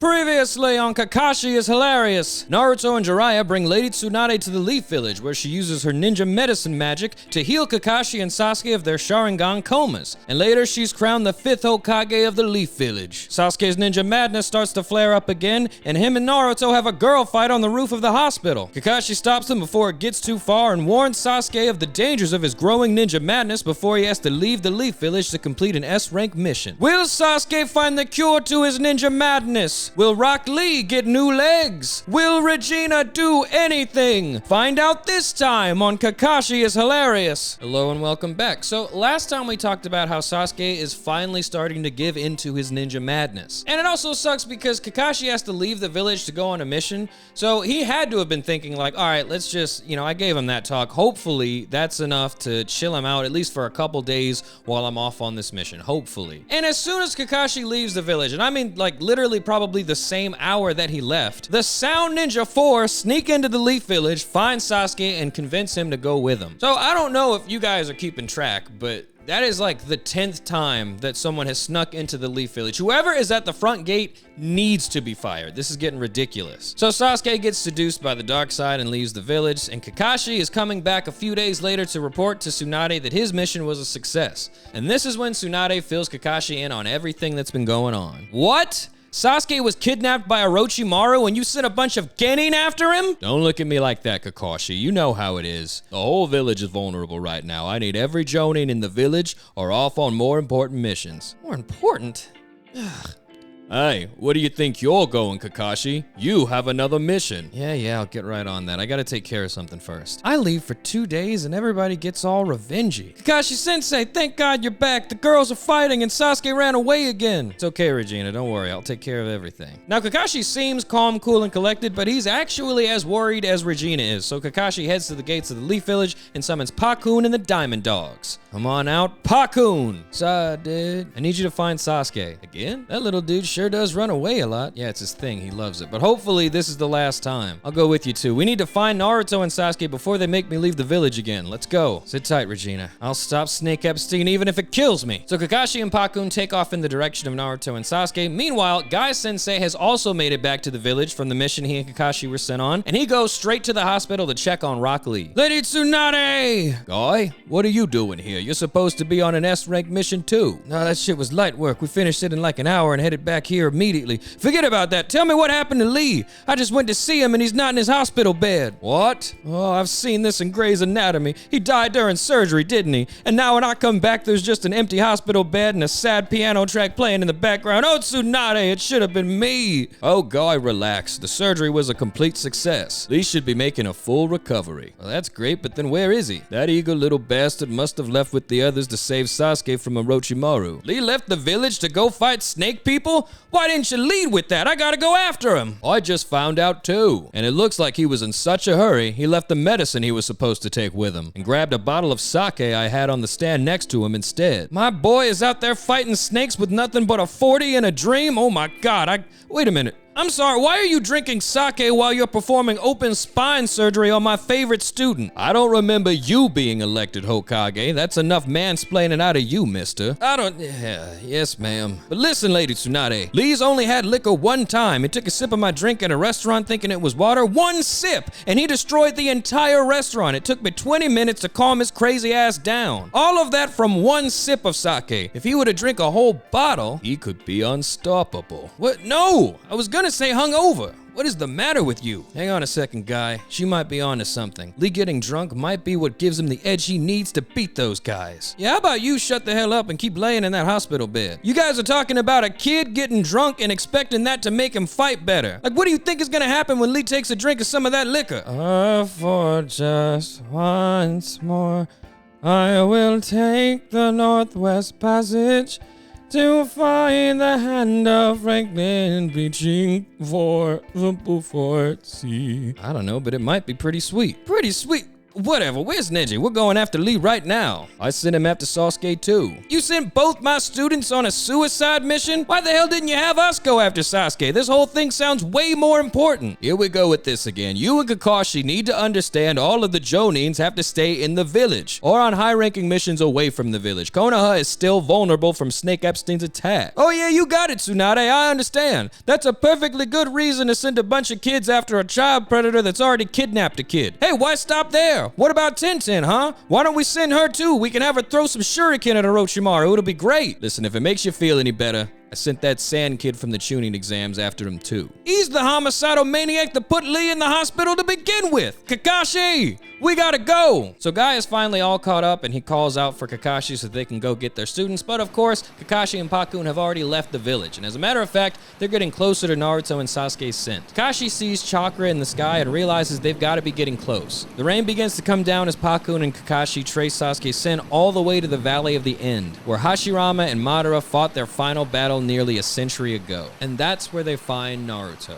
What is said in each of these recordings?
Previously on Kakashi is Hilarious, Naruto and Jiraiya bring Lady Tsunade to the Leaf Village where she uses her ninja medicine magic to heal Kakashi and Sasuke of their Sharingan comas, and later she's crowned the 5th Hokage of the Leaf Village. Sasuke's ninja madness starts to flare up again, and him and Naruto have a girl fight on the roof of the hospital. Kakashi stops him before it gets too far and warns Sasuke of the dangers of his growing ninja madness before he has to leave the Leaf Village to complete an S-rank mission. Will Sasuke find the cure to his ninja madness? Will Rock Lee get new legs? Will Regina do anything? Find out this time on Kakashi is Hilarious. Hello and welcome back. So last time we talked about how Sasuke is finally starting to give into his ninja madness. And it also sucks because Kakashi has to leave the village to go on a mission. So he had to have been thinking like, all right, let's just, I gave him that talk. Hopefully that's enough to chill him out at least for a couple days while I'm off on this mission. Hopefully. And as soon as Kakashi leaves the village, and I mean like literally probably the same hour that he left, the Sound Ninja 4 sneak into the Leaf Village, find Sasuke, and convince him to go with them. So I don't know if you guys are keeping track, but that is like the 10th time that someone has snuck into the Leaf Village. Whoever is at the front gate needs to be fired. This is getting ridiculous. So Sasuke gets seduced by the dark side and leaves the village, and Kakashi is coming back a few days later to report to Tsunade that his mission was a success. And this is when Tsunade fills Kakashi in on everything that's been going on. What? Sasuke was kidnapped by Orochimaru and you sent a bunch of genin after him? Don't look at me like that, Kakashi. You know how it is. The whole village is vulnerable right now. I need every jonin in the village or off on more important missions. More important? Ugh. Hey, what do you think you're going, Kakashi? You have another mission. Yeah, I'll get right on that. I gotta take care of something first. I leave for 2 days and everybody gets all revengey. Kakashi-sensei, thank God you're back. The girls are fighting and Sasuke ran away again. It's okay, Regina, don't worry. I'll take care of everything. Now, Kakashi seems calm, cool, and collected, but he's actually as worried as Regina is. So Kakashi heads to the gates of the Leaf Village and summons Pakun and the Diamond Dogs. Come on out, Pakun! Dude, I need you to find Sasuke. Again? That little dude sure does run away a lot. Yeah, it's his thing. He loves it. But hopefully this is the last time. I'll go with you too. We need to find Naruto and Sasuke before they make me leave the village again. Let's go. Sit tight, Regina. I'll stop Snake Epstein even if it kills me. So Kakashi and Pakun take off in the direction of Naruto and Sasuke. Meanwhile, Guy Sensei has also made it back to the village from the mission he and Kakashi were sent on, and he goes straight to the hospital to check on Rock Lee. Lady Tsunade! Guy, what are you doing here? You're supposed to be on an S-rank mission too. No, that shit was light work. We finished it in like an hour and headed back here immediately. Forget about that. Tell me what happened to Lee. I just went to see him and he's not in his hospital bed. What? Oh, I've seen this in Grey's Anatomy. He died during surgery, didn't he? And now when I come back, there's just an empty hospital bed and a sad piano track playing in the background. Oh, Tsunade, it should have been me. Oh, Guy, relax. The surgery was a complete success. Lee should be making a full recovery. Well, that's great, but then where is he? That eager little bastard must have left with the others to save Sasuke from Orochimaru. Lee left the village to go fight snake people? Why didn't you lead with that? I gotta go after him. I just found out too. And it looks like he was in such a hurry, he left the medicine he was supposed to take with him and grabbed a bottle of sake I had on the stand next to him instead. My boy is out there fighting snakes with nothing but a 40 and a dream? Oh my God, wait a minute. I'm sorry, why are you drinking sake while you're performing open spine surgery on my favorite student? I don't remember you being elected Hokage. That's enough mansplaining out of you, mister. Yes, ma'am. But listen, Lady Tsunade. Lee's only had liquor one time. He took a sip of my drink at a restaurant thinking it was water. One sip! And he destroyed the entire restaurant. It took me 20 minutes to calm his crazy ass down. All of that from one sip of sake. If he were to drink a whole bottle, he could be unstoppable. What? No! I was gonna say hungover. What is the matter with you? Hang on a second, Guy. She might be onto something. Lee getting drunk might be what gives him the edge he needs to beat those guys. Yeah, how about you shut the hell up and keep laying in that hospital bed? You guys are talking about a kid getting drunk and expecting that to make him fight better. Like, what do you think is gonna happen when Lee takes a drink of some of that liquor? For just once more, I will take the Northwest Passage to find the hand of Franklin reaching for the Beaufort Sea. I don't know, but it might be pretty sweet. Pretty sweet? Whatever, where's Neji? We're going after Lee right now. I sent him after Sasuke too. You sent both my students on a suicide mission? Why the hell didn't you have us go after Sasuke? This whole thing sounds way more important. Here we go with this again. You and Kakashi need to understand all of the Jonins have to stay in the village or on high-ranking missions away from the village. Konoha is still vulnerable from Snake Epstein's attack. Oh yeah, you got it, Tsunade. I understand. That's a perfectly good reason to send a bunch of kids after a child predator that's already kidnapped a kid. Hey, why stop there? What about Tenten, huh? Why don't we send her too? We can have her throw some shuriken at Orochimaru. It'll be great. Listen, if it makes you feel any better, I sent that Sand kid from the tuning exams after him too. He's the homicidal maniac that put Lee in the hospital to begin with. Kakashi, we gotta go. So Guy is finally all caught up and he calls out for Kakashi so they can go get their students. But of course, Kakashi and Pakun have already left the village. And as a matter of fact, they're getting closer to Naruto and Sasuke's scent. Kakashi sees chakra in the sky and realizes they've got to be getting close. The rain begins to come down as Pakun and Kakashi trace Sasuke's scent all the way to the Valley of the End, where Hashirama and Madara fought their final battle nearly a century ago. And that's where they find Naruto.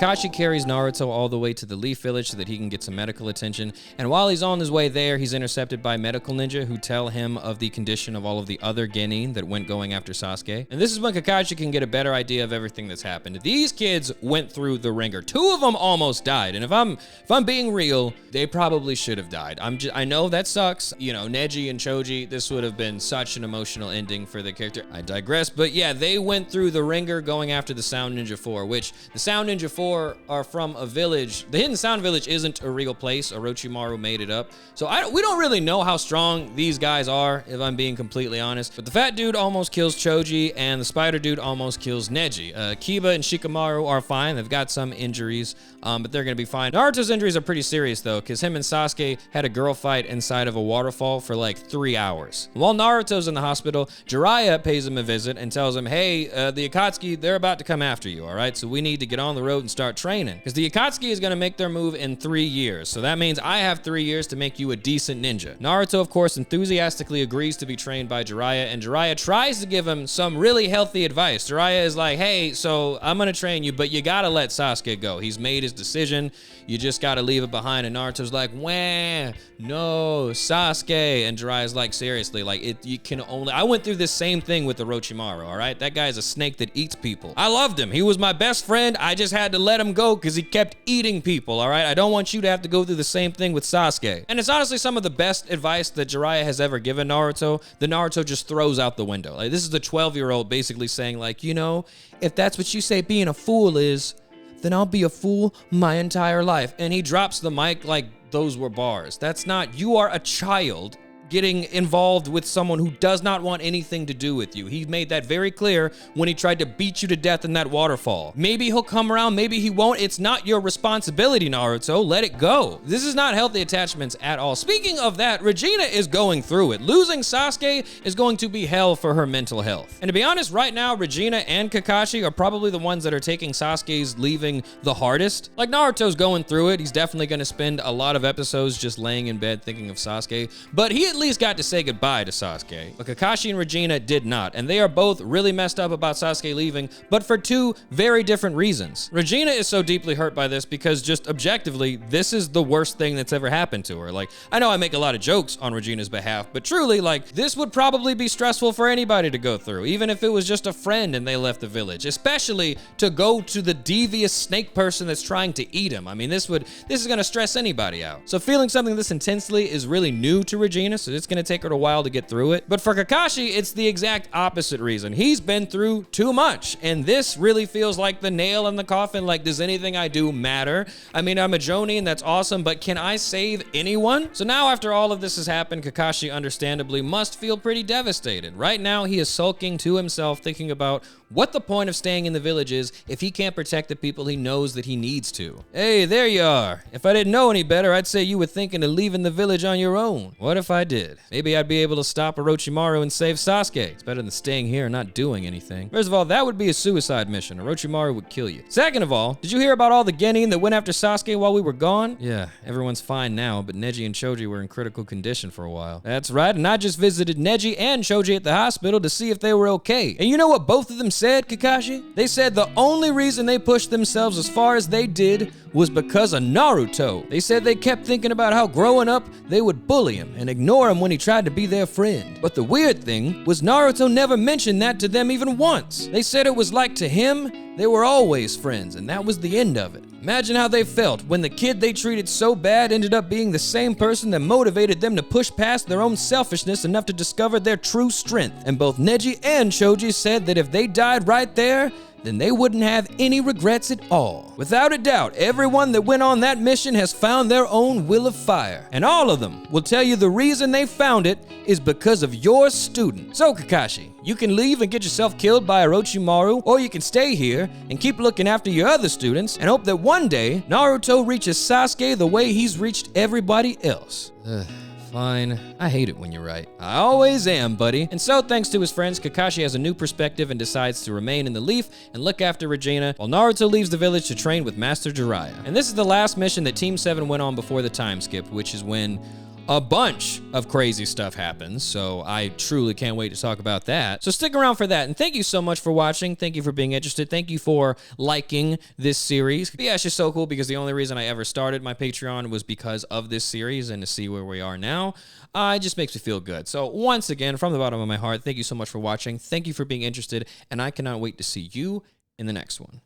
Kakashi carries Naruto all the way to the Leaf Village so that he can get some medical attention, and while he's on his way there, he's intercepted by medical ninja who tell him of the condition of all of the other genin that went going after Sasuke. And this is when Kakashi can get a better idea of everything that's happened. These kids went through the ringer. 2 of them almost died, and if I'm being real, they probably should have died. I know that sucks. You know, Neji and Choji, this would have been such an emotional ending for the character. I digress, but yeah, they went through the ringer going after the Sound Ninja 4, which the Sound Ninja 4 are from a village. The Hidden Sound Village isn't a real place. Orochimaru made it up. So we don't really know how strong these guys are, if I'm being completely honest. But the fat dude almost kills Choji, and the spider dude almost kills Neji. Kiba and Shikamaru are fine. They've got some injuries, but they're gonna be fine. Naruto's injuries are pretty serious though, because him and Sasuke had a girl fight inside of a waterfall for like 3 hours. While Naruto's in the hospital, Jiraiya pays him a visit and tells him, hey, the Akatsuki, they're about to come after you, all right? So we need to get on the road and start training, because the Akatsuki is going to make their move in 3 years. So that means I have 3 years to make you a decent ninja. Naruto, of course, enthusiastically agrees to be trained by Jiraiya, and Jiraiya tries to give him some really healthy advice. Jiraiya is like, hey, so I'm going to train you, but you got to let Sasuke go. He's made his decision. You just got to leave it behind. And Naruto's like, wah, no, Sasuke. And Jiraiya's like, seriously, like, you can only... I went through this same thing with Orochimaru, all right? That guy's a snake that eats people. I loved him. He was my best friend. I just had to let him go because he kept eating people, all right? I don't want you to have to go through the same thing with Sasuke. And it's honestly some of the best advice that Jiraiya has ever given Naruto that Naruto just throws out the window. Like, this is the 12-year-old basically saying, like, you know, if that's what you say being a fool is, then I'll be a fool my entire life. And he drops the mic like those were bars. That's not, you are a child getting involved with someone who does not want anything to do with you. He made that very clear when he tried to beat you to death in that waterfall. Maybe he'll come around, maybe he won't. It's not your responsibility, Naruto. Let it go. This is not healthy attachments at all. Speaking of that, Regina is going through it. Losing Sasuke is going to be hell for her mental health. And to be honest, right now, Regina and Kakashi are probably the ones that are taking Sasuke's leaving the hardest. Like, Naruto's going through it. He's definitely going to spend a lot of episodes just laying in bed thinking of Sasuke, but he at at least got to say goodbye to Sasuke. But Kakashi and Regina did not, and they are both really messed up about Sasuke leaving, but for two very different reasons. Regina is so deeply hurt by this because just objectively, this is the worst thing that's ever happened to her. Like, I know I make a lot of jokes on Regina's behalf, but truly, like, this would probably be stressful for anybody to go through, even if it was just a friend and they left the village, especially to go to the devious snake person that's trying to eat him. I mean, this is gonna stress anybody out. So feeling something this intensely is really new to Regina, so it's gonna take her a while to get through it. But for Kakashi, it's the exact opposite reason. He's been through too much, and this really feels like the nail in the coffin. Like, does anything I do matter? I mean, I'm a Jonin, that's awesome, but can I save anyone? So now after all of this has happened, Kakashi understandably must feel pretty devastated. Right now, he is sulking to himself, thinking about what the point of staying in the village is if he can't protect the people he knows that he needs to. Hey, there you are. If I didn't know any better, I'd say you were thinking of leaving the village on your own. What if I did? Maybe I'd be able to stop Orochimaru and save Sasuke. It's better than staying here and not doing anything. First of all, that would be a suicide mission. Orochimaru would kill you. Second of all, did you hear about all the genin that went after Sasuke while we were gone? Yeah, everyone's fine now, but Neji and Choji were in critical condition for a while. That's right, and I just visited Neji and Choji at the hospital to see if they were okay. And you know what both of them said, Kakashi? They said the only reason they pushed themselves as far as they did was because of Naruto. They said they kept thinking about how growing up, they would bully him and ignore him when he tried to be their friend. But the weird thing was Naruto never mentioned that to them even once. They said it was like to him, they were always friends, and that was the end of it. Imagine how they felt when the kid they treated so bad ended up being the same person that motivated them to push past their own selfishness enough to discover their true strength. And both Neji and Choji said that if they died right there, then they wouldn't have any regrets at all. Without a doubt, everyone that went on that mission has found their own will of fire. And all of them will tell you the reason they found it is because of your student. So Kakashi, you can leave and get yourself killed by Orochimaru, or you can stay here and keep looking after your other students and hope that one day Naruto reaches Sasuke the way he's reached everybody else. Fine. I hate it when you're right. I always am, buddy. And so, thanks to his friends, Kakashi has a new perspective and decides to remain in the Leaf and look after Regina, while Naruto leaves the village to train with Master Jiraiya. And this is the last mission that Team 7 went on before the time skip, which is when a bunch of crazy stuff happens, so I truly can't wait to talk about that. So stick around for that, and thank you so much for watching. Thank you for being interested. Thank you for liking this series. But yeah, it's just so cool because the only reason I ever started my Patreon was because of this series, and to see where we are now, it just makes me feel good. So once again, from the bottom of my heart, thank you so much for watching. Thank you for being interested, and I cannot wait to see you in the next one.